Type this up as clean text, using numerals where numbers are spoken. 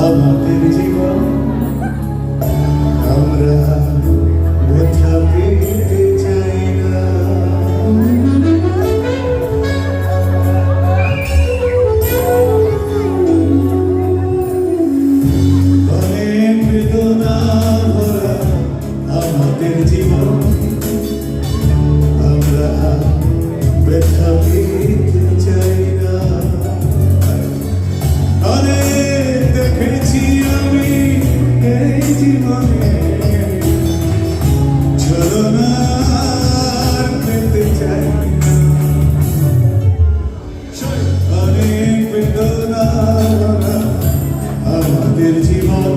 আমাদের জীবন আমরা ব্যথা পেতে চাই না। অনেক বেদনা ভরা আমাদের জীবন আমরা ব্যথা পেতে চাই না। অনেক দেখেছি আমি এই জীবনে ছলনা পেতে চাই না। অনেক বেদনা আমাদের জীবন